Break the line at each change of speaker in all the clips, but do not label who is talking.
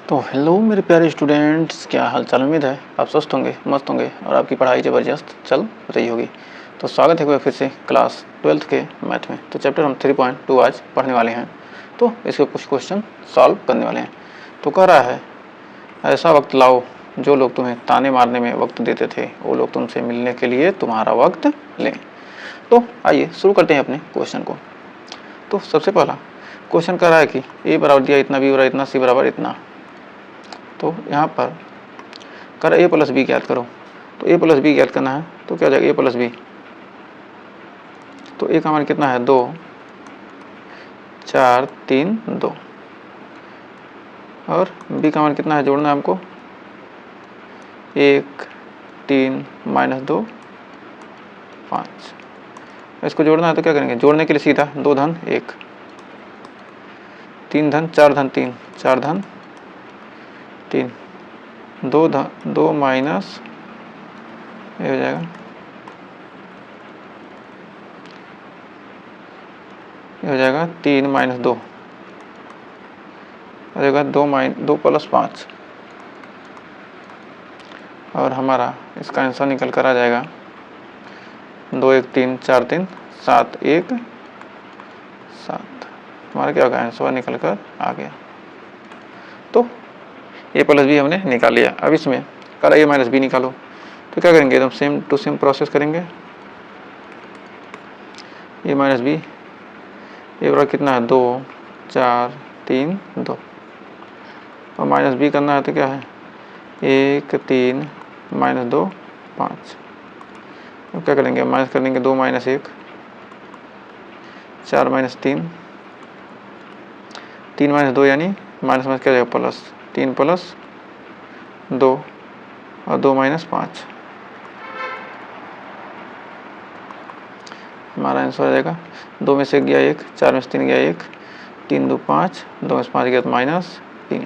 तो हेलो मेरे प्यारे स्टूडेंट्स, क्या हाल चाल। उम्मीद है आप स्वस्थ होंगे, मस्त होंगे और आपकी पढ़ाई ज़बरदस्त चल रही होगी। तो स्वागत है फिर से क्लास 12th के मैथ में। तो चैप्टर हम 3.2 आज पढ़ने वाले हैं। तो इसके कुछ क्वेश्चन सॉल्व करने वाले हैं। तो कह रहा है, ऐसा वक्त लाओ जो लोग तुम्हें ताने मारने में वक्त देते थे वो लोग तुमसे मिलने के लिए तुम्हारा वक्त लें। तो आइए शुरू करते हैं अपने क्वेश्चन को। तो सबसे पहला क्वेश्चन कह रहा है कि ए बराबर दिया इतना, बी बराबर इतना, सी बराबर इतना। तो यहाँ पर कर ए प्लस बी ज्ञात करो। तो ए प्लस बी ज्ञात करना है तो क्या हो जाएगा ए प्लस बी। तो ए का मान कितना है 2, 4, 3, 2 और बी का मान कितना है जोड़ना है हमको 1, 3, -2, 5। इसको जोड़ना है तो क्या करेंगे, जोड़ने के लिए सीधा 2 धन 1, 3 धन 4 धन 3, 4 धन 3, 2 धन 2 माइनस ये हो जाएगा, ये हो जाएगा 3 - 2 हो जाएगा 2 + 5 और हमारा इसका आंसर निकल कर आ जाएगा 2, 1, 3, 4, 3, 7, 1, 7। हमारा क्या होगा, आंसर निकल कर आ गया। तो ए प्लस बी हमने निकाल लिया। अब इसमें कर ए माइनस बी निकालो। तो क्या करेंगे, एकदम सेम टू सेम प्रोसेस करेंगे। ए माइनस बी, ए बराबर कितना है 2, 4, 3, 2 और माइनस बी करना है तो क्या है 1, 3, -2, 5। अब क्या करेंगे, माइनस कर लेंगे 2 - 1, 4 - 3, 3 - 2 यानी माइनस माइनस क्या जाएगा प्लस, 3 + 2 और 2 - 5। हमारा आंसर आ जाएगा 2 में से गया 1, 4 में से 3 गया 1, 3, 2, 5, 2 में से 5 गया तो -3।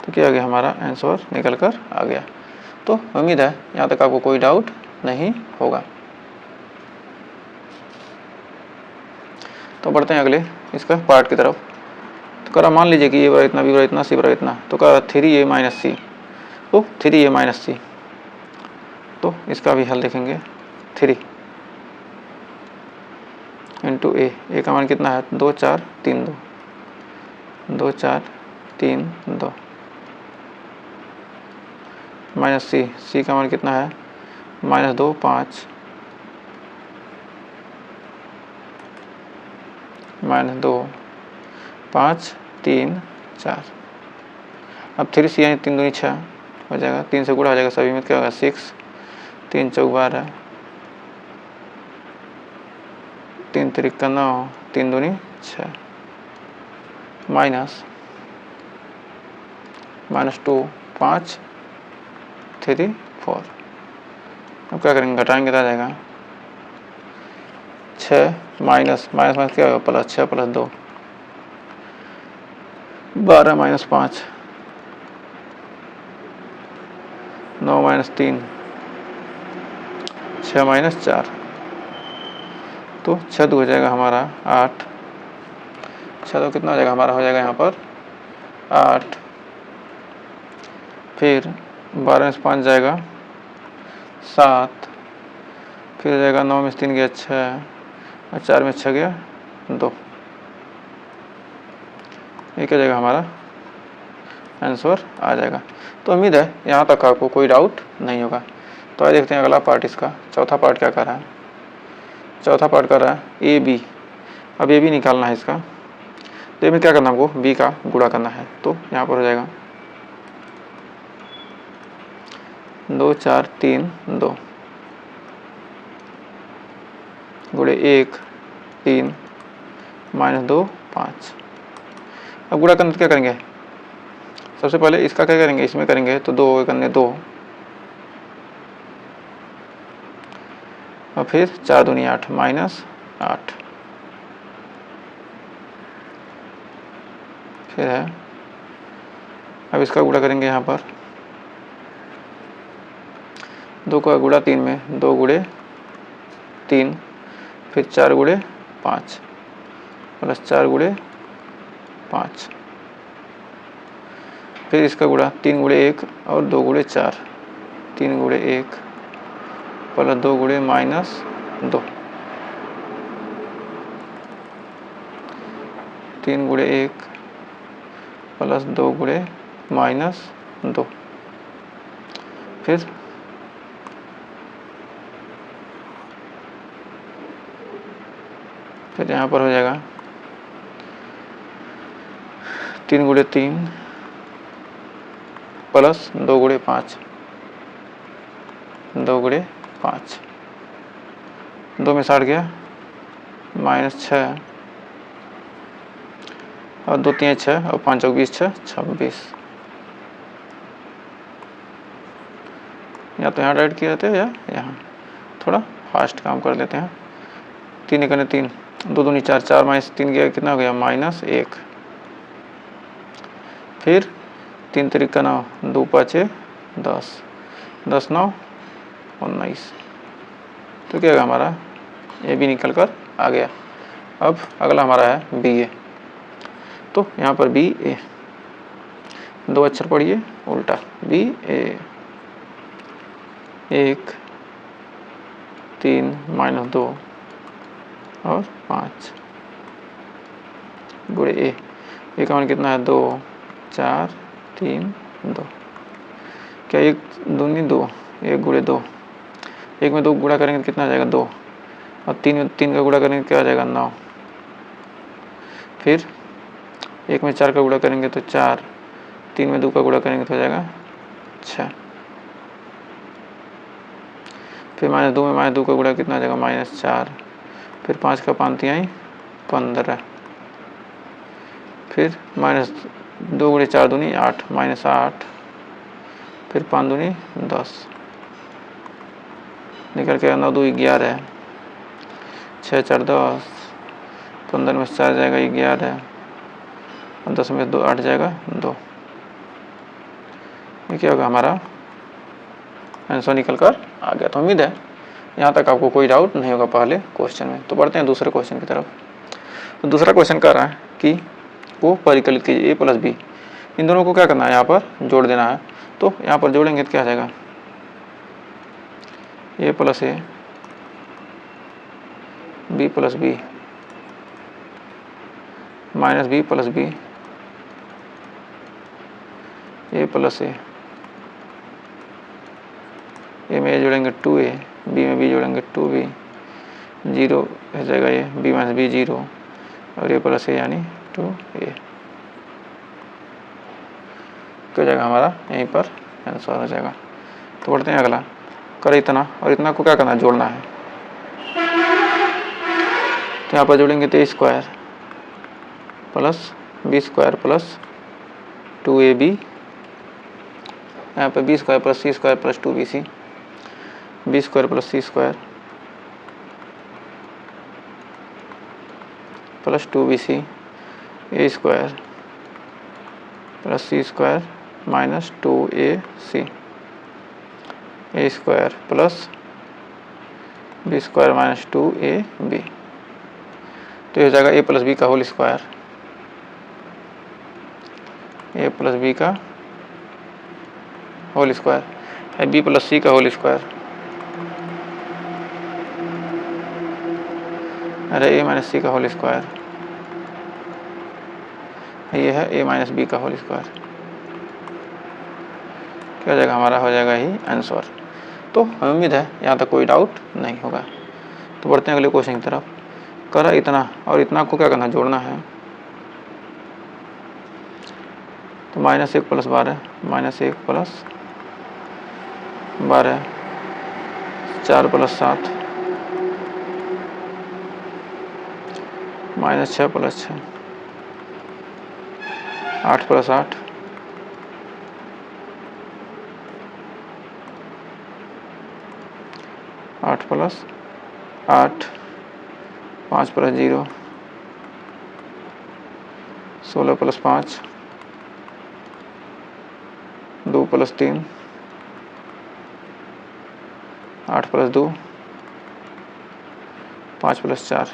तो क्या आ गया, हमारा आंसर निकल कर आ गया। तो उम्मीद है यहाँ तक आपको कोई डाउट नहीं होगा। तो बढ़ते हैं अगले इसका पार्ट की तरफ। तो करा मान लीजिए कि ये बराबर इतना, बी बराबर इतना, सी बराबर इतना। तो करा 3a - c, तो 3a - c। तो इसका भी हल देखेंगे 3 × ए का मान कितना है 2, 4, 3, 2, 2, 4, 3, 2 माइनस सी का मान कितना है -2, 5, -2, 5, 3, 4। अब 3c यानी 3 दूनी 6 हो जाएगा, 3 से गुणा हो जाएगा सभी में, क्या होगा 6, 3 × 4 = 12, 3 × 3 = 9, 3 दूनी 6 माइनस -2, 5, 3, 4। अब क्या करेंगे, घटाएंगे तो आ जाएगा 6 माइनस क्या होगा प्लस, 6 + 2 12 - 5, 9 - 3, 6 - 4। तो 6 हो जाएगा हमारा 8, 6 कितना हो जाएगा हमारा, हो जाएगा यहाँ पर 8। फिर 12 में से 5 जाएगा 7, फिर हो जाएगा 9 में से 3 गया 6 और 4 में 6 गया 2। ये क्या जाएगा, हमारा आंसर आ जाएगा। तो उम्मीद है यहाँ तक आपको कोई डाउट नहीं होगा। तो आइए देखते हैं अगला पार्ट, इसका चौथा पार्ट क्या कर रहा है। चौथा पार्ट कर रहा है ए बी। अब ए बी निकालना है इसका। तो में क्या करना है हमको, बी का गुणा करना है। तो यहाँ पर हो जाएगा 2, 4, 3, 2 गुणे 1, 3, -2, 5। अब गुणा करना तो क्या करेंगे, सबसे पहले इसका क्या करेंगे, इसमें करेंगे तो 2 × 2 और फिर 4 दूनी 8 -8। फिर है, अब इसका गुणा करेंगे यहाँ पर 2 का गुणा 3 में 2 × 3, फिर 4 × 5 प्लस 4 × 5 फिर इसका गुणा 3 गुणे 1 और 2 गुणे 4, 3 गुणे 1 प्लस 2 गुणे -2, 3 गुणे 1 प्लस 2 गुणे -2, फिर यहाँ पर हो जाएगा 3 गुणे 3 प्लस 2 गुणे 5, 2 गुणे 5, 2 में 60 गया -6 और 2 3 6 और 5 और 20 6 26। या तो यहाँ डायरेक्ट किए रहते हैं या यहाँ, थोड़ा फास्ट काम कर लेते हैं। 3 1 3, 2 दूनी 4, 4 -3 गया कितना हो गया -1, फिर 3 3 9, 2 5 10, 10 9 19, तो क्या होगा हमारा ये भी निकल कर आ गया। अब अगला हमारा है बी ए, तो यहाँ पर बी ए 2 अक्षर पढ़िए उल्टा, बी ए 1 3 -2 और 5 गुणे ए का मान कितना है 2 4 3 2, क्या 1 दूनी 2, 1 गुणे 2, 1 में 2 गुणा करेंगे तो कितना आ जाएगा 2, और 3 में 3 का गुणा करेंगे क्या आ जाएगा 9, फिर 1 में 4 का गुणा करेंगे तो 4, 3 में 2 का गुणा करेंगे तो हो जाएगा 6, फिर -2 में -2 का गुणा कितना आ जाएगा -4, फिर 5 का 5 तिहाई 15, फिर -2 गुणे 4 दूनी 8 -8, फिर 5 दूनी 10, निकल के 9 2 11, 6 4 10, 15 में 4 जाएगा 11, और 10 में 2 8 जाएगा 2, ये क्या होगा हमारा आंसर निकल कर आ गया। तो उम्मीद है यहाँ तक आपको कोई डाउट नहीं होगा पहले क्वेश्चन में। तो बढ़ते हैं दूसरे क्वेश्चन की तरफ। तो दूसरा क्वेश्चन कह रहा है कि वो परिकलित कीजिए ए प्लस बी, इन दोनों को क्या करना है यहाँ पर जोड़ देना है। तो यहाँ पर जोड़ेंगे तो क्या आ जाएगा a plus a, b plus b, minus b plus b, a plus a में ए जोड़ेंगे 2a, बी में बी जोड़ेंगे 2b, 0 हो जाएगा ये, बी माइनस बी 0 और ए प्लस ए यानी 2a, क्या हो जाएगा हमारा यहीं पर आंसर हो जाएगा। तो बढ़ते हैं अगला, कर इतना और इतना को क्या करना है जोड़ना है। तो यहाँ पर जोड़ेंगे तो square plus b square plus 2ab, यहाँ पे b square plus c square plus 2bc, b square plus c square plus 2bc, a square plus c square minus 2ac, a square plus b square minus 2ab, तो ये हो जाएगा a plus b का whole square, a plus b का whole square है b plus c का whole square, अरे ए minus सी का होल स्क्वायर, ये है ए माइनस बी का होल स्क्वायर, क्या हो जाएगा हमारा हो जाएगा ही आंसर। तो हमें उम्मीद है यहाँ तक कोई डाउट नहीं होगा। तो बढ़ते हैं अगले क्वेश्चन की तरफ। करा इतना और इतना को क्या करना जोड़ना है। तो -1 plus 12, -1 plus 12, 4 plus 7, -6 plus 6, 8 plus 8, 8 plus 8, 5 plus 0, 16 plus 5, 2 plus 3, 8 plus 2, 5 plus 4,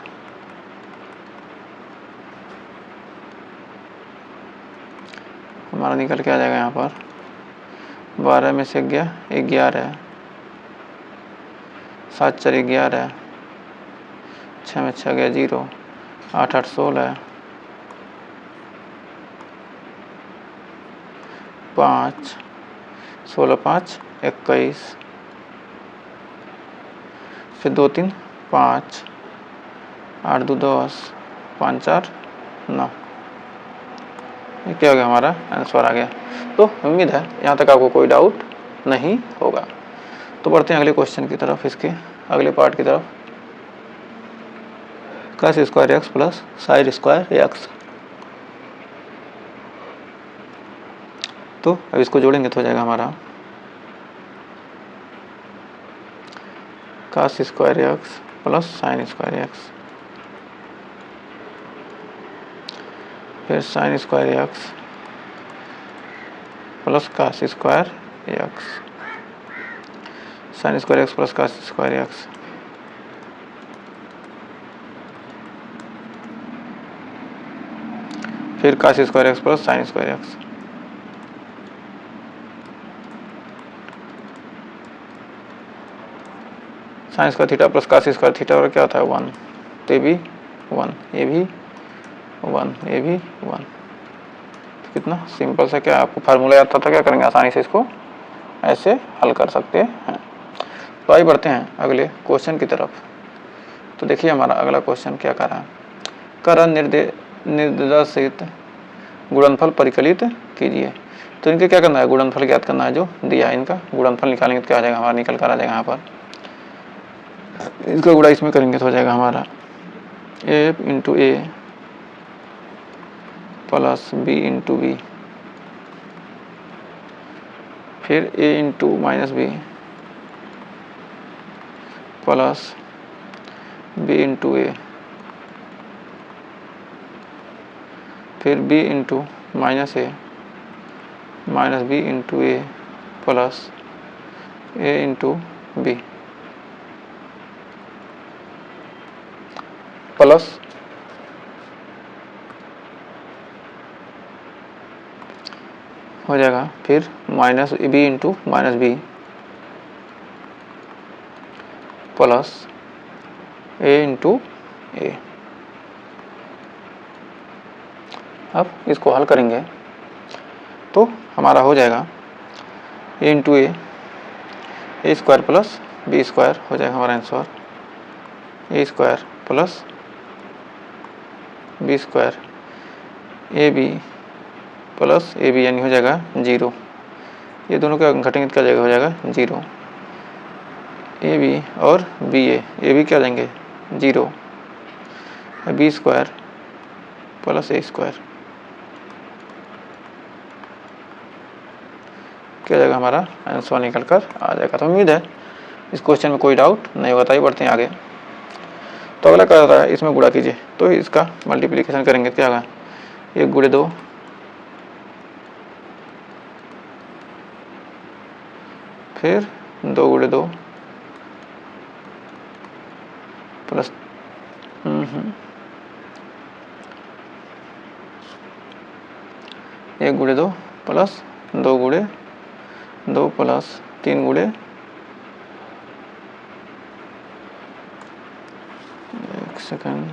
19 हमारा निकल के आ जाएगा यहाँ पर 12 में से गया 11, 7 4 11, 6 में 6 गया 0, 8 8 16, 5 16 5 21, फिर 2 3 5, 8 2 10, 5 4 9। ये क्या हो गया, हमारा आंसर आ गया। तो उम्मीद है यहाँ तक आपको कोई डाउट नहीं होगा। तो बढ़ते हैं अगले क्वेश्चन की तरफ, इसके अगले पार्ट की तरफ। cos square x plus sine square x. तो अब इसको जोड़ेंगे तो हो जाएगा हमारा cos square x plus sine square x, फिर sine square x plus cos square x, sine square x plus cos square x, फिर cos square x plus sine square x. Sine square theta plus cos square theta और क्या होता है 1, तो ये भी 1, ये भी 1, ये भी 1। तो कितना सिंपल सा, क्या आपको फार्मूला याद था, क्या करेंगे आसानी से इसको ऐसे हल कर सकते हैं। तो आइए बढ़ते हैं अगले क्वेश्चन की तरफ। तो देखिए हमारा अगला क्वेश्चन क्या कर रहा है, कर निर्देशित गुणनफल परिकलित कीजिए। तो इनके क्या करना है, गुणनफल ज्ञात करना है जो दिया है, इनका गुणनफल निकालेंगे तो क्या आ जाएगा हमारा, निकल कर आ जाएगा यहाँ पर, इसका गुणा इसमें करेंगे तो हो जाएगा हमारा a into a plus b into b, फिर a into minus b plus b into a, फिर b into minus a minus b into a plus a into b plus हो जाएगा फिर minus b into minus b plus a into a. अब इसको हल करेंगे तो हमारा हो जाएगा a into a square plus b square हो जाएगा हमारा answer, a square plus b square A b plus a B, यानी हो जाएगा 0। ये दोनों का घटेंगे तो क्या जाएगा, हो जाएगा 0। ए बी और बी ए बी क्या जाएंगे 0, बी स्क्वायर प्लस ए स्क्वायर क्या जाएगा, हमारा आंसर निकल कर आ जाएगा। तो उम्मीद है इस क्वेश्चन में कोई डाउट नहीं होता ही। बढ़ते हैं आगे। तो अगला क्या होता है, इसमें गुणा कीजिए। तो इसका मल्टीप्लिकेशन करेंगे क्या होगा, 1 गुणे 2 फिर 2 गुणे 2 प्लस 1 गुणे 2 प्लस 2 गुणे 2 प्लस 3 गुणे 1 सेकंड,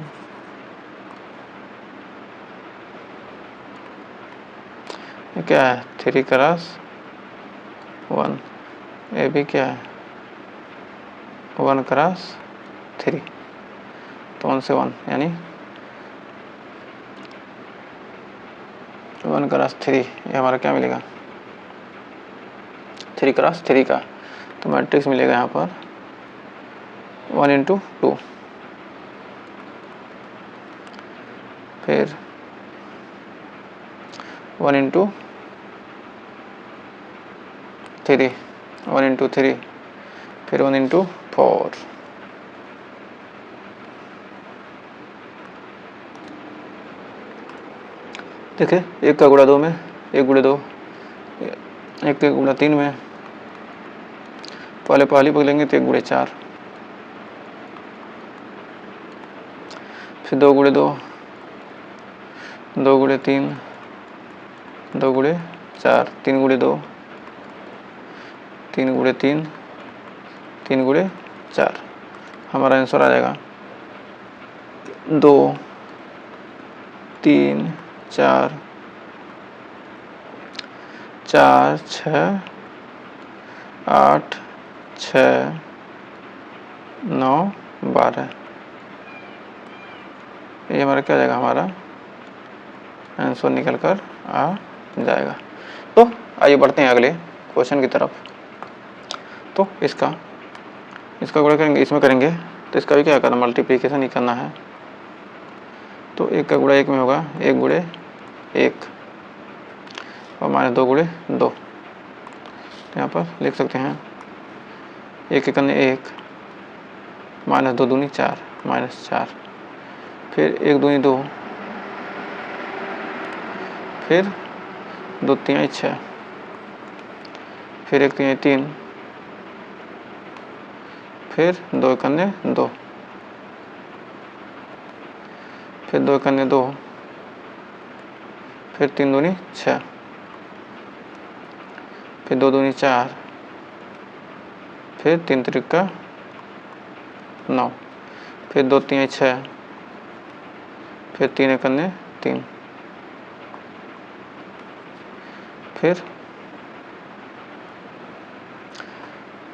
ये क्या है 3 क्रॉस 1, ये भी क्या है 1 क्रॉस 3, तो 1 से 1 यानी 1 क्रॉस 3, ये हमारा क्या मिलेगा 3 क्रॉस 3 का, तो मैट्रिक्स मिलेगा यहाँ पर 1 इंटू 2, फिर 1 इंटू 3, 1 इंटू 3, फिर 1 इंटू 4, देखिए 1 का गुणा 2 में, 1 गुणे 2, 1 का गुणा 3 में, पहली पकड़ेंगे तो 1 गुणे 4, फिर 2 गुणे 2, 2 गुणे 3, 2 गुणे 4, 3 गुणे 2, 3 गुणे 3, 3 गुणे 4। हमारा आंसर आ जाएगा 2, 3, 4, 4, 6, 8, 6, 9, 12। ये हमारा क्या जाएगा, हमारा आंसर निकल कर आ जाएगा। तो आइए बढ़ते हैं अगले क्वेश्चन की तरफ। तो इसका गुणा करेंगे, इसमें करेंगे तो इसका भी क्या करना, मल्टीप्लिकेशन ही करना है। तो 1 का गुणा 1 में होगा, 1 गुणे 1 और -2 गुणे 2। तो यहाँ पर लिख सकते हैं 1 के 1, -2 दूनी 4, -4, फिर 1 दूनी 2, फिर 2 तिहाई 6, फिर 1 तिहाई 3, फिर 2 एकन्ने 2, फिर 2 एकन्ने 2, फिर 3 दूनी 6, फिर 2 दूनी 4, फिर 3 त्रिका 9, फिर 2 तिहाई 6, फिर 3 एकन्ने 3, फिर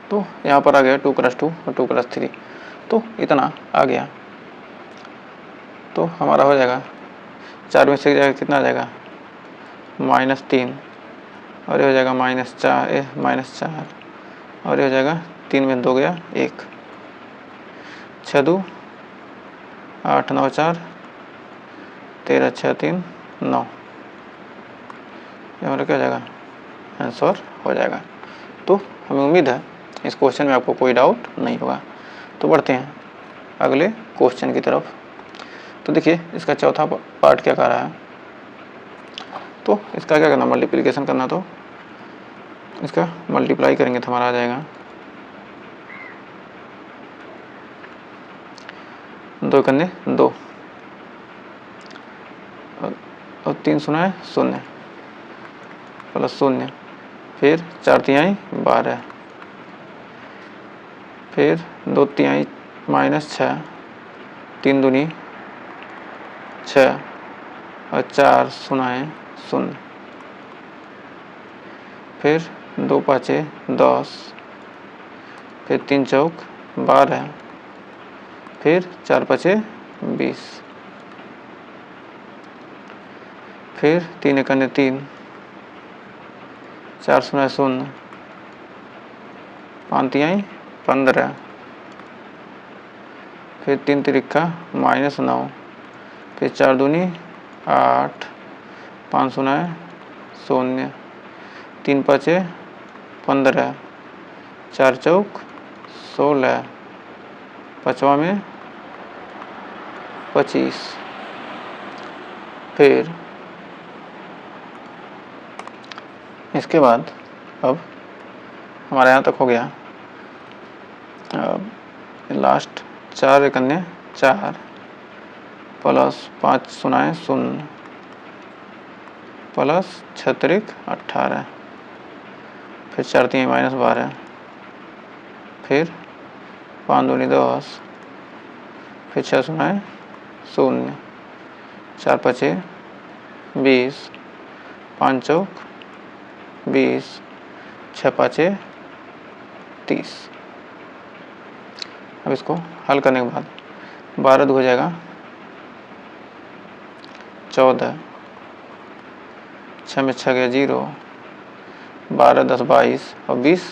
तो यहाँ पर आ गया 2 + 2 और 2 + 3। तो इतना आ गया। तो हमारा हो जाएगा 4 में से जाएगा कितना आ जाएगा, -3, और ये हो जाएगा -4, और ये हो जाएगा 3 में 2 गया 1, 6 2, 8 9 4, 13 6 3 9। ये हमारा क्या हो जाएगा, आंसर हो जाएगा। तो हमें उम्मीद है इस क्वेश्चन में आपको कोई डाउट नहीं होगा। तो बढ़ते हैं अगले क्वेश्चन की तरफ। तो देखिए इसका चौथा पार्ट क्या कह रहा है। तो इसका क्या करना, मल्टीप्लिकेशन करना। तो इसका मल्टीप्लाई करेंगे तो हमारा आ जाएगा 2 एकन्ने 2 और 3 सुना है 0 +0, फिर 4 तिहाई 12, फिर 2 तिहाई -6, 3 दूनी 6 और 4 सुना है 0, फिर 2 पाँचे 10, फिर 3 चौक 12, फिर 4 पाँचे 20, फिर 3 एकन्ने 3, 4 सुना 0, 5 तिहाई 15, फिर 3 त्रिका -9, फिर 4 दूनी 8, 5 सुना 0, 3 पाँचे 15, 4 चौक 16, 5वां में 25, फिर इसके बाद अब हमारे यहाँ तक हो गया। अब लास्ट 4 एकन्ने 4 +5 सुनाए 0 प्लस 6 त्रिक 18, फिर 4 तिहाई -12, फिर 5 दूनी 10, फिर 6 सुनाए 0, 4 पाँचे 20, 5 चौक 20, 6 पाँचे 30। अब इसको हल करने के बाद 12 2 हो जाएगा 14, 6 में 6 गया 0, 12 10 22 और 20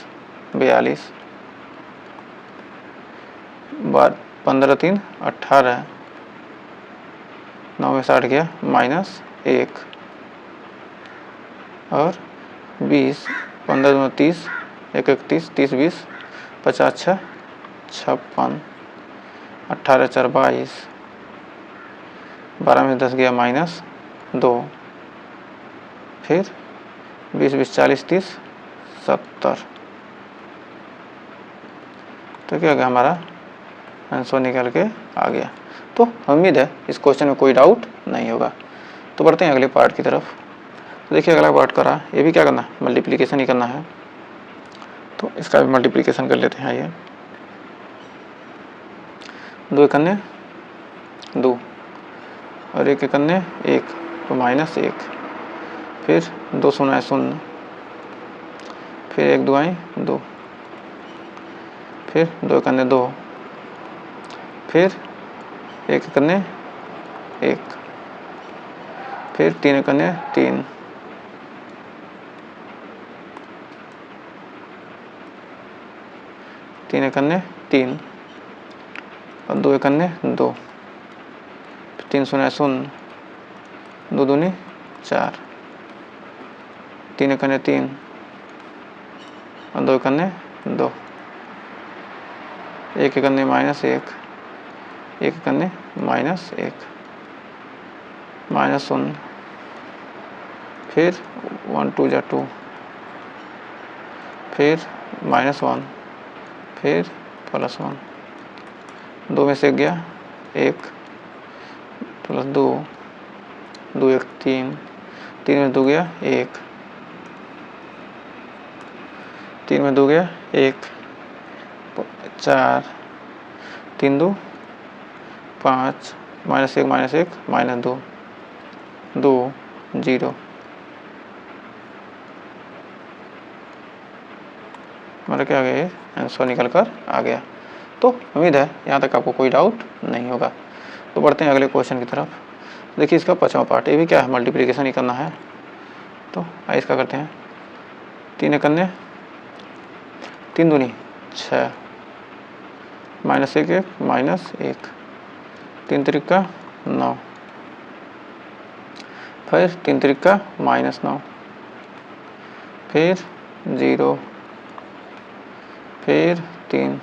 42, 15 3 18, 9 में 60 गया -1, और 20 15 2 30, 1 31, 30 20, 50 6 56, 18 4 22, 12 में 10 गया -2, फिर 20 20 40 30 70। तो क्या हो गया, हमारा आंसर निकल के आ गया। तो उम्मीद है इस क्वेश्चन में कोई डाउट नहीं होगा। तो बढ़ते हैं अगले पार्ट की तरफ। तो देखिए अगला पार्ट करा, ये भी क्या करना है, मल्टीप्लिकेशन ही करना है। तो इसका भी मल्टीप्लिकेशन कर लेते हैं। आइए, 2 एकन्ने 2 और 1 एकन्ने 1, तो -1, फिर 2 शून्य 0, फिर 1 दुआएं 2, फिर 2 एकन्ने 2, फिर 1 एकन्ने 1, फिर 3 एकन्ने 3, तीन एकन्ने 3 और 2 एकन्ने 2, 3 शून्य 0, 2 दूनी 4, 3 एकन्ने 3 और 2 एकन्ने 2, 1 एकन्ने -1, 1 एकन्ने -1, -0, फिर 1 2 जा 2, फिर -1, फिर +1, 2 में से गया 1 + 2, 2 1 3, 3 में 2 गया 1, 3 में 2 गया 1, 4, 3 2 5, -1 -1 -2, 2 0, मतलब क्या आ गया, आंसर निकल कर आ गया। तो उम्मीद है यहाँ तक आपको कोई डाउट नहीं होगा। तो बढ़ते हैं अगले क्वेश्चन की तरफ। देखिए इसका 5वां पार्ट, ये भी क्या है, मल्टीप्लिकेशन ही करना है। तो आइए इसका करते हैं। 3 एकन्ने 3 दूनी 6, -1 -1, 3 त्रिका 9, फिर 3 त्रिका -9, फिर 0, फिर 3,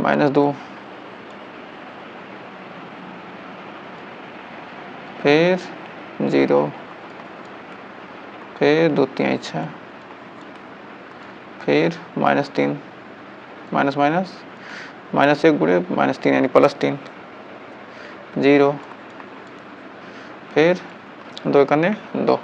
-2, फिर 0, फिर 2 3 6, फिर -3, माइनस माइनस -1 गुणे -3 यानी +3, 0, फिर 2 एकन्ने 2,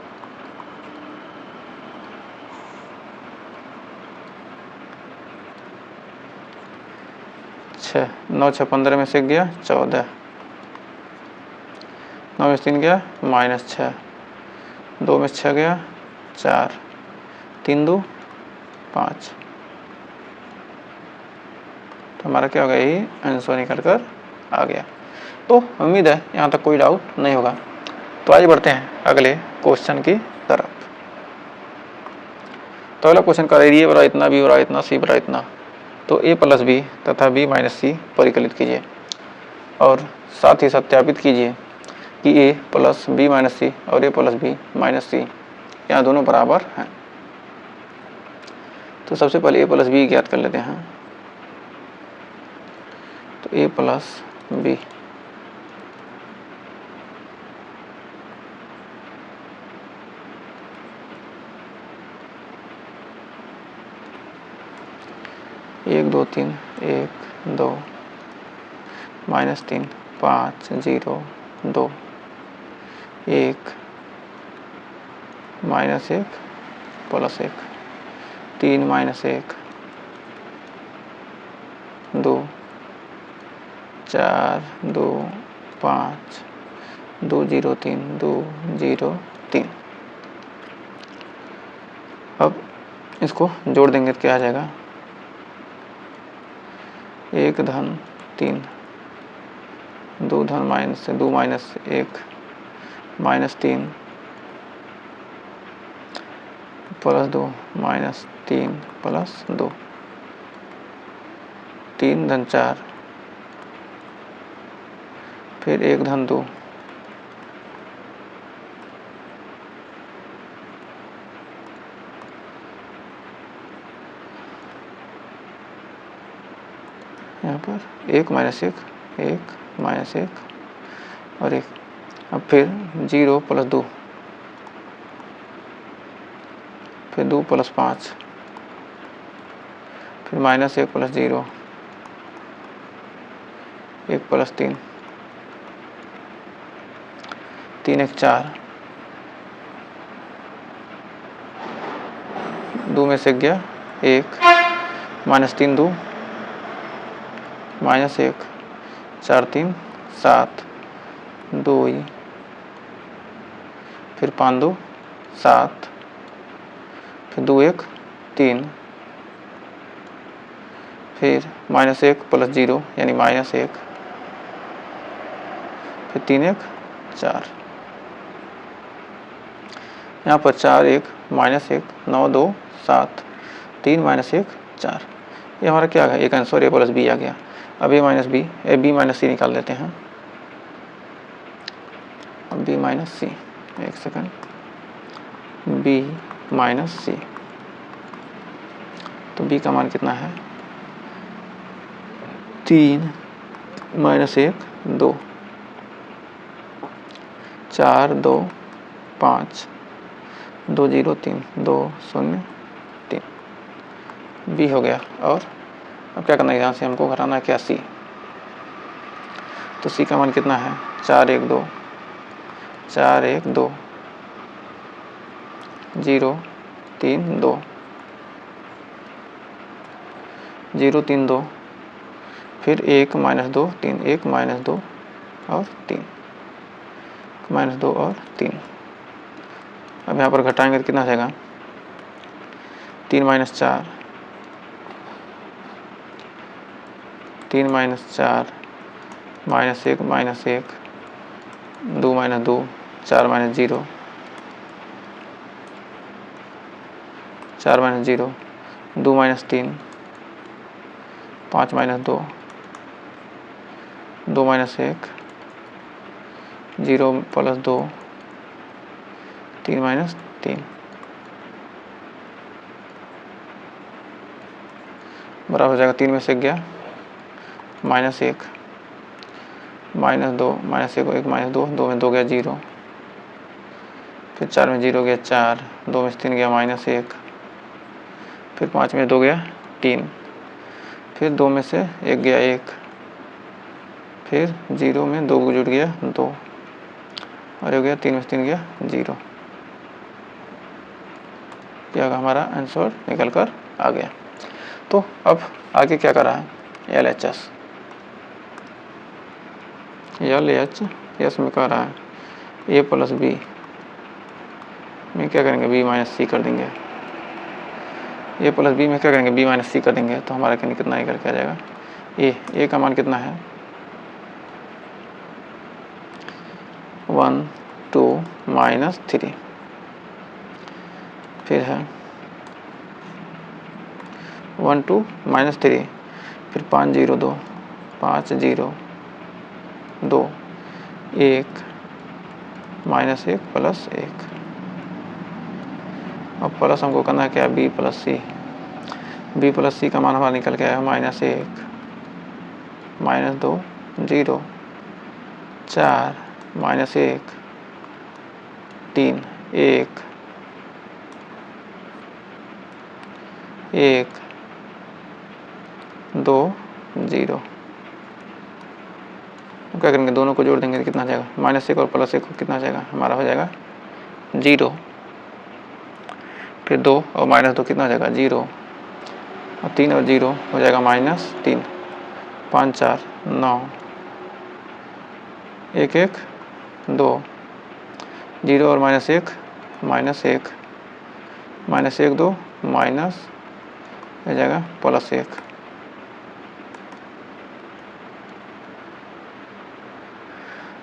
छः 9 6 15 में से गया 14, 9 में 3 गया -6, 2 में 6 गया 4, 3 2 5, तो हमारा क्या हो गया, ये आंसर निकल कर आ गया। तो उम्मीद है यहाँ तक कोई डाउट नहीं होगा। तो आइए बढ़ते हैं अगले क्वेश्चन की तरफ। तो अगला क्वेश्चन का ए बराबर इतना, बी बराबर इतना, सी बराबर इतना। तो a + b तथा b - c परिकलित कीजिए और साथ ही सत्यापित कीजिए कि a + b - c और a + b - c यहाँ दोनों बराबर हैं। तो सबसे पहले a + b ज्ञात कर लेते हैं। तो a + b, एक 2 3 1 2 -3 5 0 2 1 -1 +1 3 -1 2 4 2 5 2 0 3 2 0 3। अब इसको जोड़ देंगे तो क्या आ जाएगा, 1 धन 3, 2 धन -2 -1 -3 +2 -3 +2, 3 धन 4, फिर 1 धन 2, यहाँ पर 1 - 1 1 -1 और 1, अब फिर 0 + 2, फिर 2 + 5, फिर -1 + 0, 1 + 3, 3 1 4, 2 में से गया 1, -3 2, -1, 4 3 7, 2 ही, फिर 5 2 7, फिर 2 1 3, फिर -1 + 0 यानी -1, फिर 3 1 4, यहाँ पर 4 1 -1 9 2 7 3 -1 4, ये हमारा क्या आ गया, एक आंसर a + b आ गया। अब a - b, b - c निकाल देते हैं। अब b - c, एक सेकंड, b - c, तो b का मान कितना है, 3 -1 2, 4 2 5 2 0 3 2 0 3, बी हो गया। और अब क्या करना है, यहाँ से हमको घटाना है क्या, सी। तो सी का मान कितना है, 4 1 2 4 1 2 0 3 2 0 3 2, फिर 1 -2 3 1 -2 और 3 -2 और 3। अब यहाँ पर घटाएंगे तो कितना आ जाएगा, 3 - 4 3 - 4 -1 -1 2 -2 4 -0 4 -0 2 -3 5 -2 2 -1 0 + 2 3 -3 बराबर हो जाएगा, 3 में से गया -1 -2 -1 -1 -2 2 में 2 गया 0, फिर 4 में 0 गया 4, 2 में से 3 गया -1, फिर 5 में 2 गया 3, फिर 2 में से 1 गया 1, फिर 0 में 2 जुड़ गया 2 और हो गया 3 में से 3 गया 0। क्या होगा, हमारा आंसर निकल कर आ गया। तो अब आगे क्या कर रहा है, LHS में कह रहा है a + b में क्या करेंगे, b - c कर देंगे। a + b में क्या करेंगे, b - c कर देंगे। तो हमारा कितना निकल के आ जाएगा, a का मान कितना है, 1 2 -3, फिर है 1 2 -3, फिर 5 0 2 5 0 2 1 -1 + 1। अब प्लस हमको करना है क्या, b + c। b + c का मान हमारा निकल के आया -1 -2 0 4 -1 3 1 1 2 0। क्या करेंगे, दोनों को जोड़ देंगे तो कितना आ जाएगा, -1 और +1 को कितना आ जाएगा, हमारा हो जाएगा 0, फिर 2 और -2 कितना आ जाएगा 0, और 3 और 0 हो जाएगा -3, 5 4 9 1 1 2 0 और -1 -1 -1 2 माइनस हो जाएगा +1,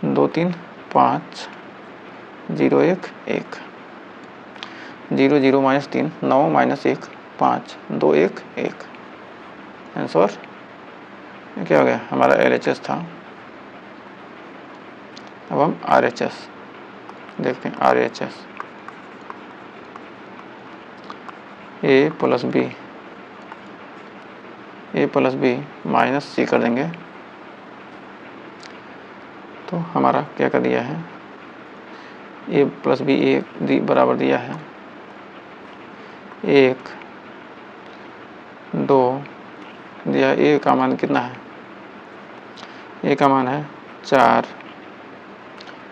2 3 5 0 1 1 0 0 -3 9 -1 5 2 1 1। आंसर क्या हो गया, हमारा LHS था। अब हम RHS देखते हैं। RHS a + b -c कर देंगे। तो हमारा क्या कर दिया है, a + b a बराबर दिया है 1 2 दिया। a का मान कितना है, a का मान है 4,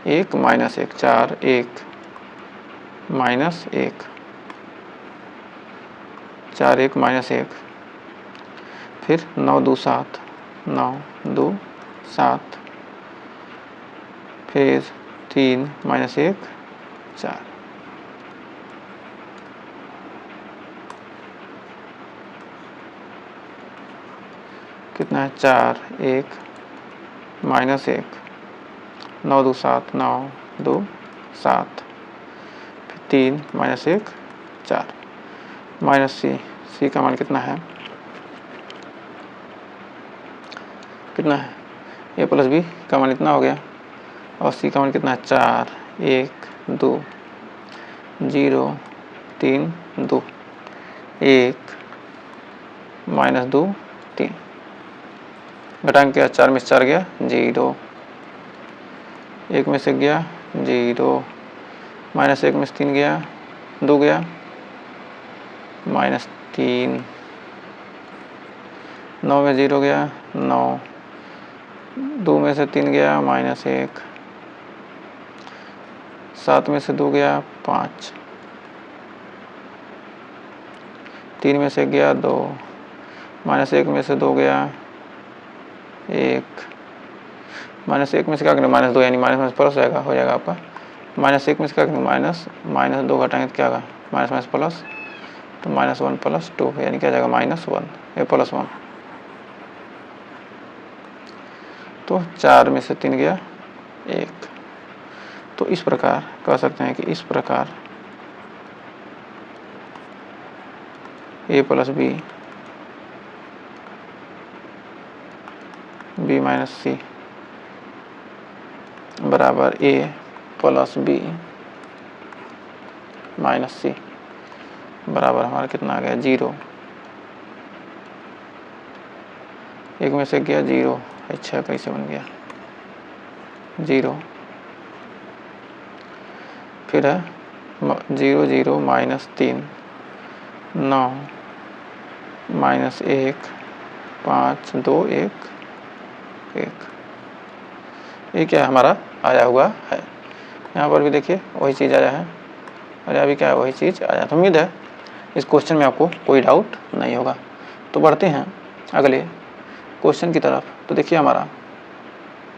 1 माइनस 1, 4 1 माइनस 1, 4 1 माइनस 1, फिर 9 2 7, 9 2 7, फिर 3 माइनस 1 4, कितना है 4 1 माइनस 1, 9 2 7, 9 2 7, फिर 3 माइनस 1 4, माइनस सी का मान कितना है, ए प्लस बी का मान इतना हो गया, और सी का मान कितना है 4 1 2 0 3 2, 1 माइनस 2 3, घटाएंगे क्या, 4 में से 4 गया 0, 1 में से गया 0, माइनस 1 में से 3 गया 2 गया माइनस 3, 9 में 0 गया 9, 2 में से 3 गया माइनस 1, 7 में से 2 गया 5, 3 में से गया 2, माइनस 1 में से 2 गया 1, माइनस 1 में से क्या करेंगे, माइनस 2 यानी माइनस प्लस जाएगा, हो जाएगा आपका माइनस 1 में से क्या करेंगे, माइनस 2 घटाएंगे तो क्या होगा, माइनस माइनस प्लस, तो माइनस 1 प्लस 2 यानी क्या जाएगा -1, ए प्लस 1, तो 4 में से 3 गया 1। तो इस प्रकार कह सकते हैं कि इस प्रकार ए प्लस बी बी माइनस सी बराबर ए प्लस बी माइनस सी बराबर हमारा कितना आ गया 0, 1 में से गया 0, अच्छा कैसे बन गया 0, फिर है 0 0 माइनस 3 9 माइनस 1 5 2 1 1, ये क्या है हमारा आया हुआ है, यहाँ पर भी देखिए वही चीज़ आया है, और यहाँ भी क्या है वही चीज़ आया। तो उम्मीद है इस क्वेश्चन में आपको कोई डाउट नहीं होगा। तो बढ़ते हैं अगले क्वेश्चन की तरफ। तो देखिए हमारा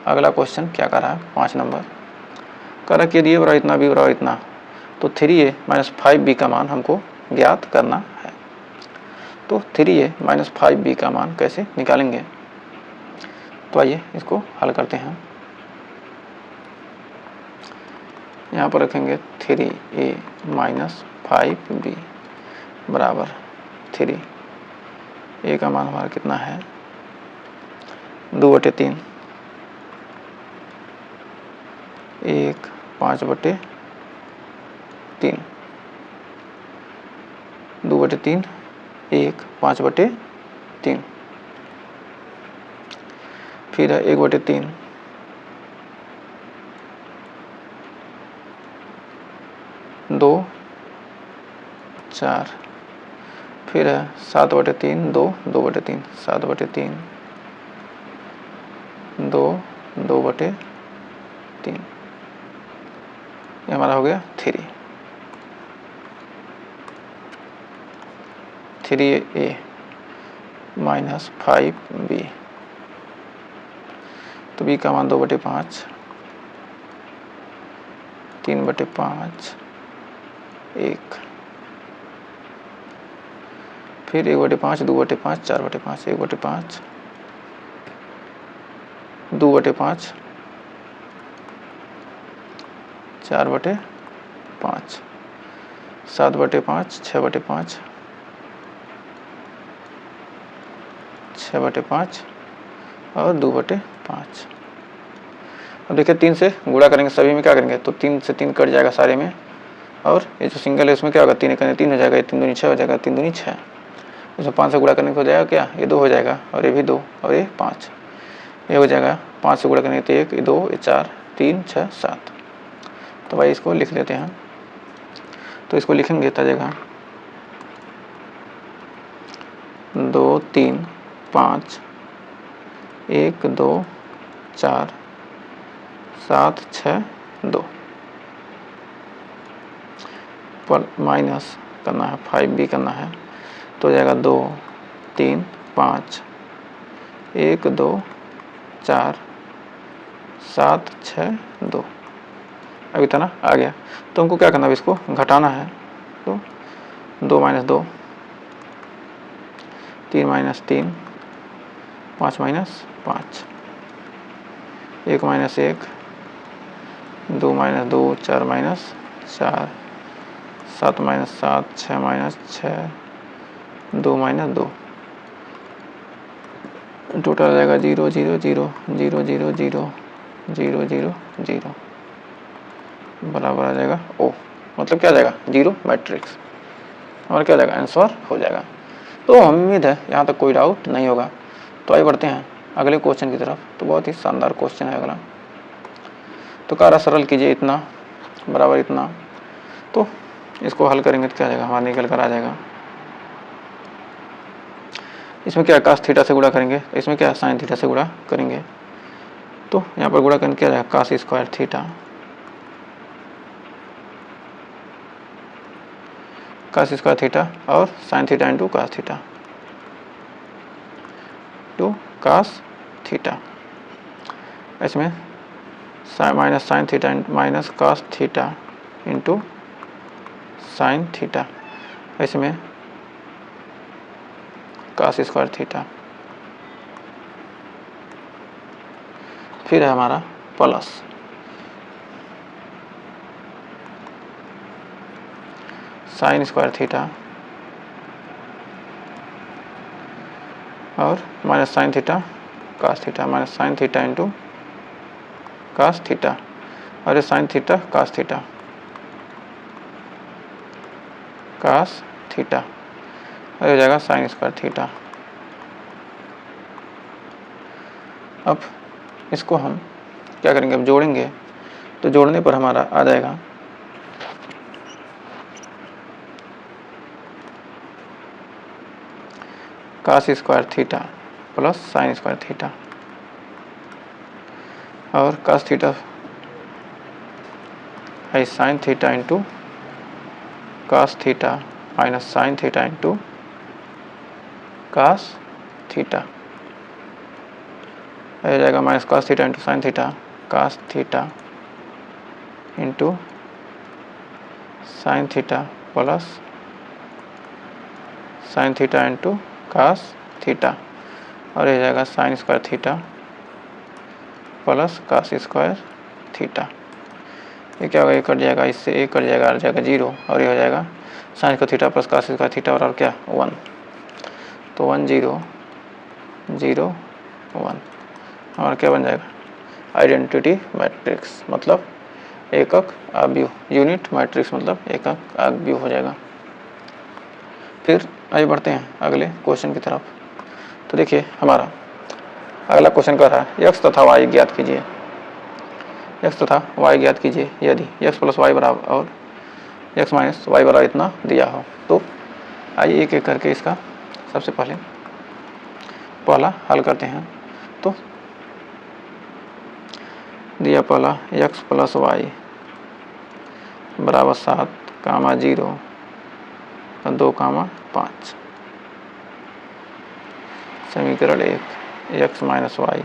अगला क्वेश्चन क्या कर रहा है, 5 नंबर कह रहा है कि ये बराबर इतना बी बराबर इतना, तो 3a माइनस 5b का मान हमको ज्ञात करना है। तो 3a माइनस 5b का मान कैसे निकालेंगे, तो आइए इसको हल करते हैं। यहाँ पर रखेंगे 3a माइनस 5b बराबर 3, a का मान हमारा कितना है 2/3, 1 5/3, 2/3 1 5/3, फिर है 1/3, 2 4, फिर है 7/3 2 2/3, 7/3 2 2/3, ये हमारा हो गया 3a माइनस 5b, तो b का मान 2/5, 3/5 1, फिर 1/5 2/5 4/5, 1/5 2/5 4/5, 7/5 6/5, 6/5 और 2/5। अब देखिए 3 से गुणा करेंगे सभी में, क्या करेंगे तो 3 से 3 कट जाएगा सारे में, और ये जो सिंगल है उसमें क्या होगा 3 करेंगे 3 हो जाएगा, 3 दूनी 6 हो जाएगा, 3 दूनी 6, इसमें 5 से गुणा करने को हो जाएगा क्या, ये 2 हो जाएगा, और ये भी 2 और ये 5, ये हो जाएगा 5 से गुणा करेंगे तो 1 ये 2 ये 4 3 6 7। तो भाई इसको लिख लेते हैं, तो इसको लिखेंगे तो जगह 2 3 5 1 2 4 7 6 2 पर माइनस करना है 5 भी करना है, तो हो जाएगा 2 3 5 1 2 4 7 6 2। अब इतना आ गया, तो हमको क्या करना है, इसको घटाना है। तो 2 minus 2 3 minus 3 5 minus 5 1 minus 1 2 minus 2 4 minus 4 7 minus 7 6 minus 6 2 minus 2, total आ जाएगा 0 0 0 0 0 0 0 0 0 बराबर आ जाएगा ओ, मतलब क्या आ जाएगा, जीरो मैट्रिक्स, और क्या आ जाएगा, आंसर हो जाएगा। तो उम्मीद है यहाँ तक कोई डाउट नहीं होगा। तो आइए बढ़ते हैं अगले क्वेश्चन की तरफ। तो बहुत ही शानदार क्वेश्चन है अगला। तो कार्य सरल कीजिए, इतना बराबर इतना। तो इसको हल करेंगे तो क्या आ जाएगा, हमारा निकल कर आ जाएगा। इसमें क्या कास थीटा से गुणा करेंगे, इसमें क्या साइन थीटा से गुणा करेंगे। तो यहाँ पर गुणा करके क्या आ जाएगा, cos square theta, cos square theta और sine theta into cos theta two cos theta. इसमें minus sine theta minus cos theta into sine theta, इसमें कास स्क्वायर थीटा, फिर है हमारा प्लस साइन स्क्वायर थीटा और minus sine theta cos theta, minus sine theta into cos theta, और ये sine theta cos theta cos theta, और हो जाएगा साइन स्क्वायर थीटा। अब इसको हम क्या करेंगे, अब जोड़ेंगे। तो जोड़ने पर हमारा आ जाएगा cos square theta plus sine square theta, और कास थीटा है sine theta into cos theta minus sine theta into cos theta, हो जाएगा minus cos theta into sine theta cos theta into sine theta plus sine theta into cos theta, और ये जाएगा sine square theta plus cos square theta. ये क्या होगा, ये cut जाएगा, इससे एक कट जाएगा, आ जाएगा 0, और ये हो जाएगा sine square theta plus cos square theta और क्या 1। तो 1 0 0 1, और क्या बन जाएगा, आइडेंटिटी मैट्रिक्स, मतलब एकक अवयव, यूनिट मैट्रिक्स मतलब एकक अवयव हो जाएगा। फिर आगे बढ़ते हैं अगले क्वेश्चन की तरफ। तो देखिए हमारा अगला क्वेश्चन कर रहा है x तथा y ज्ञात कीजिए, x तथा y ज्ञात कीजिए यदि x प्लस वाई बराबर और x माइनस वाई बराबर इतना दिया हो। तो आइए एक एक करके इसका सबसे पहला हल करते हैं। तो दिया पहला x प्लस वाई बराबर 7 कामा 0 2 कामा 5, समीकरण 1 x माइनस वाई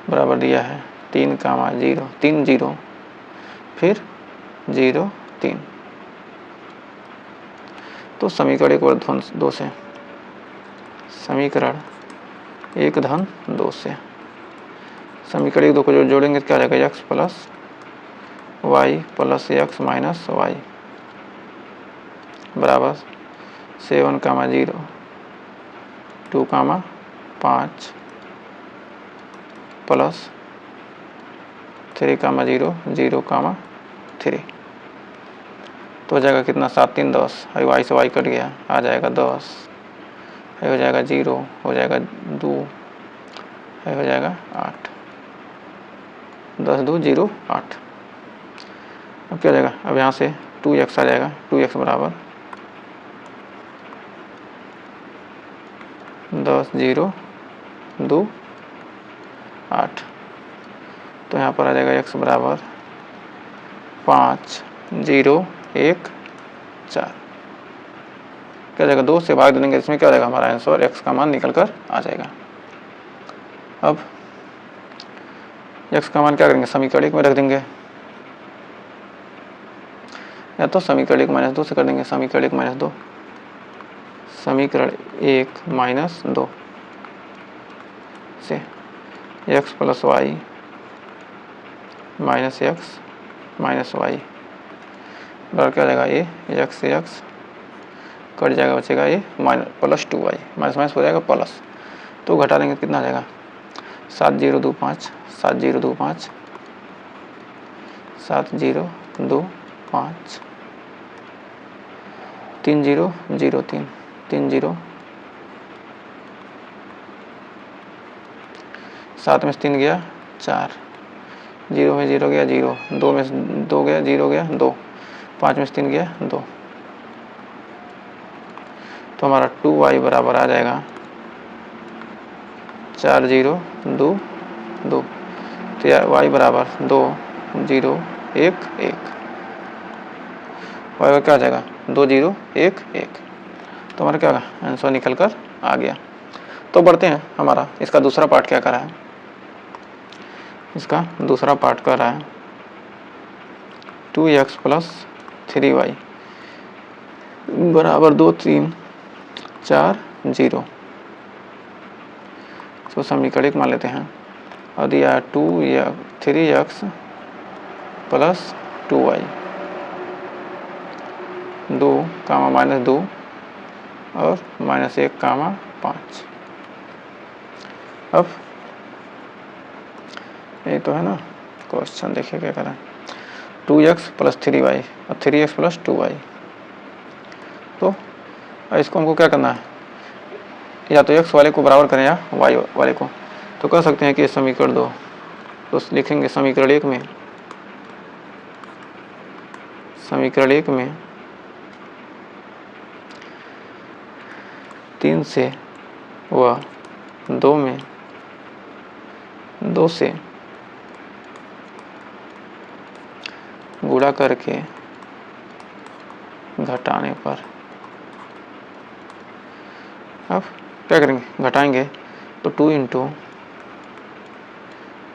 बराबर दिया है 3 कामा 0 3 0 फिर 0 3। तो समीकरण 1 वर्ग धन 2 से, समीकरण 1 धन 2 से समीकरण 1 2 को जोड़ेंगे तो क्या आ जाएगा, x plus Y plus X minus Y बराबर 7 कामा 0 2 कामा 5 प्लस 3 कामा 0 0 कामा 3। तो हो जाएगा कितना, 7 3 10, वाई से वाई कट गया, आ जाएगा 10, हो जाएगा 0, हो जाएगा 2, हो जाएगा 8, 10 2 0 8। अब क्या हो जाएगा, अब यहाँ से 2x आ जाएगा, 2x बराबर 10 0 2 8। तो यहाँ पर आ जाएगा x बराबर 5 0 1 4। क्या जाएगा, 2 से भाग देंगे, इसमें क्या हो जाएगा हमारा आंसर, x का मान निकल कर आ जाएगा। अब x का मान क्या करेंगे, समीकरण 1 में रख देंगे, या तो समीकरण 1 -2 से कर देंगे। समीकरण 1 -2, समीकरण 1 -2 से x plus Y minus X minus Y बराबर क्या हो जाएगा, ये x से x कट जाएगा, बचेगा ये प्लस 2y, माइनस माइनस हो जाएगा प्लस, तो घटा देंगे कितना आ जाएगा 7 0 2 5 7 0 2 5 7 0 2 5 3 0 0 3 3 0 7 में से 3 गया 4, 0 में 0 गया 0, 2 में से 2 गया 0 गया 2, 5 में से 3 गया 2, तो हमारा 2y बराबर आ जाएगा 4 0 2 2, तो यार y बराबर 2 0 1 1, y क्या आ जाएगा 2 0 1 1, तो हमारा क्या होगा आंसर निकल कर आ गया। तो बढ़ते हैं, हमारा इसका दूसरा पार्ट क्या कर रहा है, इसका दूसरा पार्ट कर रहा है 2x प्लस 3y बराबर 2 3 4 0, तो समीकरण 1 मान लेते हैं, और दिया 3x plus 2y 2 comma minus 2 और -1 कामा 5। अब ये तो है ना क्वेश्चन, देखिए क्या करें, 2x प्लस 3y और 3x प्लस 2y, तो इसको हमको क्या करना है, या तो x वाले को बराबर करें या y वाले को, तो कह सकते हैं कि समीकरण 2, तो लिखेंगे समीकरण 1 में, समीकरण 1 में 3 से व 2 में 2 से गुणा करके घटाने पर, अब क्या करेंगे, घटाएंगे तो 2 ×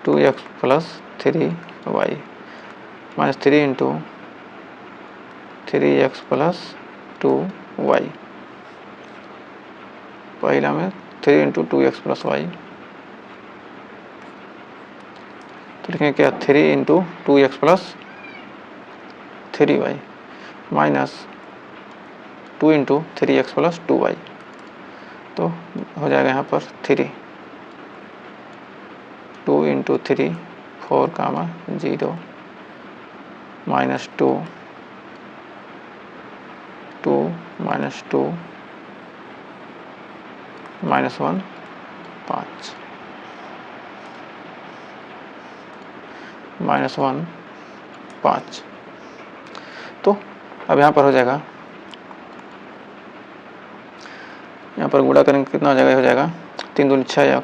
2x plus 3y minus 3 × 3x plus 2y, पहला में 3 × 2x प्लस y, तो लिखेंगे क्या 3 × 2x plus 3y minus 2 × 3x plus 2y, तो हो जाएगा यहाँ पर 3 2 × 3 4 कामा 0 माइनस 2 2 माइनस 2 माइनस 1 5 माइनस 1 5, तो अब यहाँ पर हो जाएगा, यहाँ पर गुणा करेंगे कितना हो जाएगा, हो जाएगा 3 दूनी 6x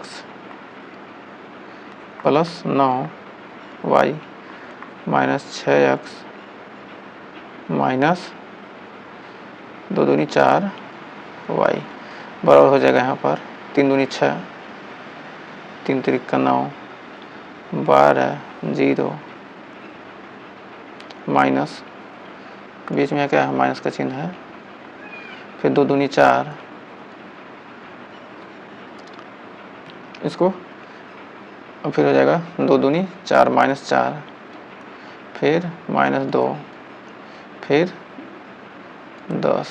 plus 9y minus 6x minus 2 दूनी 4y बराबर हो जाएगा यहाँ पर 3 दूनी 6 3 3 9 12 0 माइनस, बीच में क्या है माइनस का चिन्ह है, फिर 2 दूनी 4, इसको अब फिर हो जाएगा 2 दूनी 4 माइनस 4, फिर माइनस 2, फिर 10,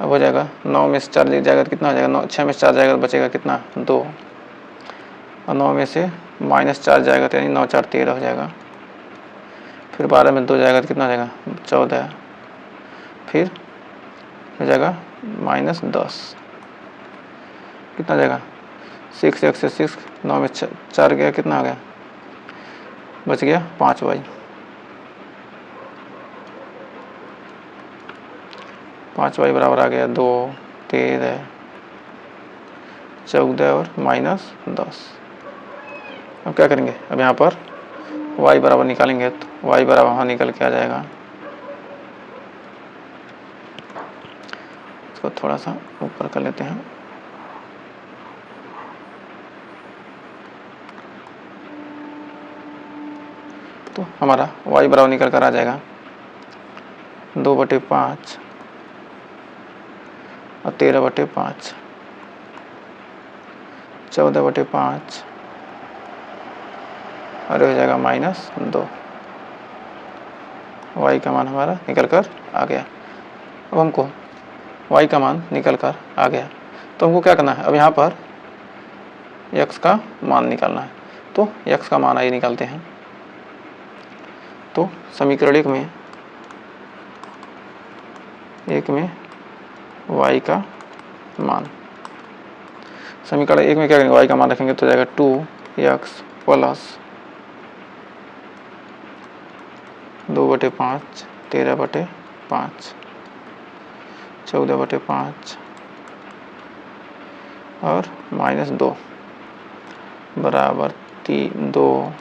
अब हो जाएगा 9 में से 4 जाएगा तो कितना हो जाएगा, 6 में से 4 जाएगा तो बचेगा कितना 2, और 9 में से -4 जाएगा तो यानी 9 4 13 हो जाएगा, फिर 12 में 2 जाएगा तो कितना हो जाएगा 14, फिर हो जाएगा -10, कितना जाएगा 6 1 से 6, 9 में 4 गया कितना आ गया, बच गया 5y, 5y बराबर आ गया 2 13 14 और -10, अब क्या करेंगे, अब यहाँ पर y बराबर निकालेंगे तो y बराबर वहाँ निकल के आ जाएगा। इसको थोड़ा सा ऊपर कर लेते हैं। तो हमारा y बराबर निकल कर आ जाएगा 2/5 और 13/5, 14/5 और हो जाएगा -2। y का मान हमारा निकल कर आ गया। अब हमको y का मान निकल कर आ गया तो हमको क्या करना है, अब यहाँ पर x का मान निकालना है। तो x का मान आइए निकालते हैं। तो समीकरण एक में y का मान, समीकरण एक में क्या करेंगे, y का मान रखेंगे तो जाएगा 2x प्लस 2/5, 13/5, 14/5 और -2 बराबर 2,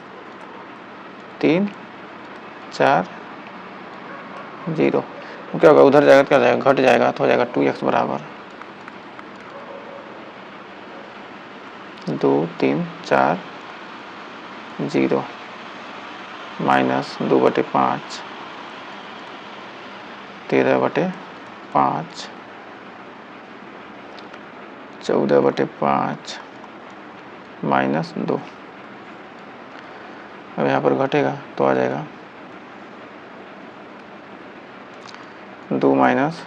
3, 4, 0। क्या होगा, उधर जाएगा तो क्या जाएगा, घट जाएगा तो हो जाएगा 2x बराबर 2, 3, 4, 0 -2/5, 13/5, 14/5 -2। अब यहाँ पर घटेगा तो आ जाएगा 2 माइनस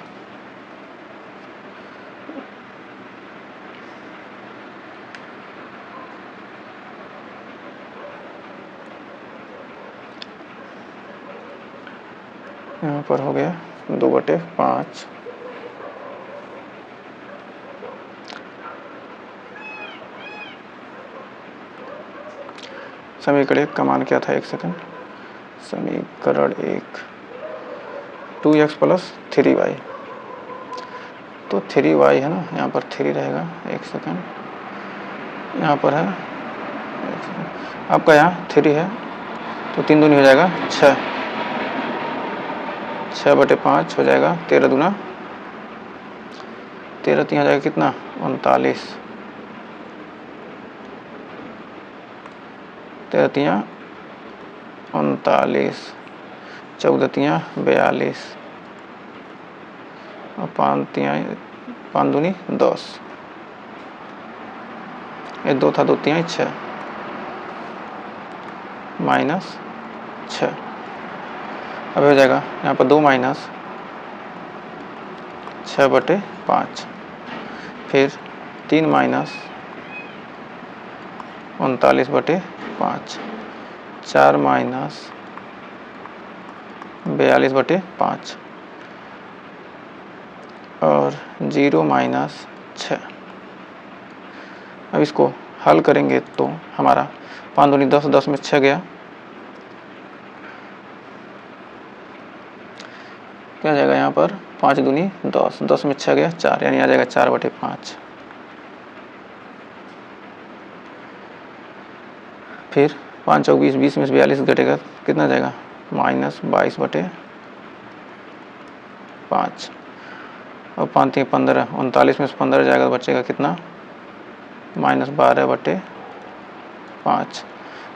यहाँ पर हो गया 2/5। समीकरण एक का मान क्या था, एक सेकंड, समीकरण एक 2x प्लस 3y, तो 3y है ना, यहाँ पर 3 रहेगा, एक सेकंड, यहाँ पर है आपका, यहाँ 3 है तो 3 दूनी हो जाएगा 6, 6/5 हो जाएगा 13 दूना 13, 3 हो जाएगा कितना 39, 13 तियाँ 39, 14 तियाँ 42 और 5 तियाँ 5 दूनी 10, ये 2 था 2 तियाँ 6 -6। अब हो जाएगा यहाँ पर 2 माइनस 6/5, फिर 3 माइनस 39/5, 4 माइनस 42/5 और 0 माइनस 6। अब इसको हल करेंगे तो हमारा 5 दूनी 10, 10 में 6 गया, क्या जाएगा यहाँ पर 5 दूनी 10, 10 में 6 गया 4, यानी आ जाएगा 4/5। फिर 5 चौक 20, 20 में से 42 घटेगा कितना जाएगा -22/5 और 5 3 15, 39 में से 15 जाएगा तो बचेगा कितना -12/5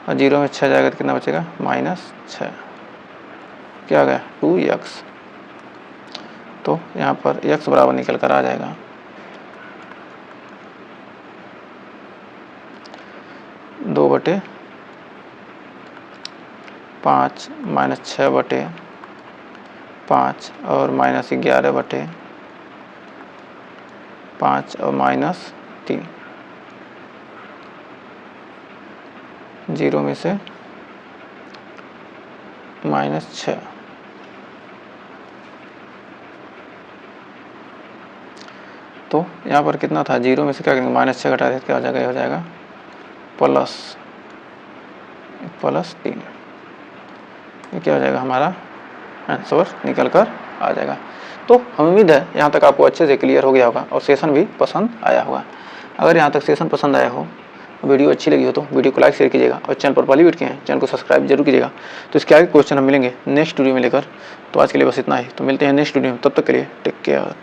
और 0 में 6 जाएगा तो कितना बचेगा -6, क्या आ गया 2x। तो यहाँ पर x बराबर निकल कर आ जाएगा 2/5 -6/5 और -11/5 और -3, 0 में से -6। तो यहाँ पर कितना था, 0 में से क्या करेंगे -6 घटा देते क्या हो जाएगा, ये हो जाएगा +3। ये क्या हो जाएगा हमारा आंसर निकल कर आ जाएगा। तो हम उम्मीद है यहाँ तक आपको अच्छे से क्लियर हो गया होगा और सेशन भी पसंद आया होगा। अगर यहाँ तक सेशन पसंद आया हो वीडियो अच्छी लगी हो तो वीडियो को लाइक शेयर कीजिएगा और चैनल पर पहली बार किए हैं चैनल को सब्सक्राइब जरूर कीजिएगा। तो इसके आगे क्वेश्चन हम मिलेंगे नेक्स्ट वीडियो में लेकर। तो आज के लिए बस इतना ही, तो मिलते हैं नेक्स्ट वीडियो में, तब तक के लिए टेक केयर।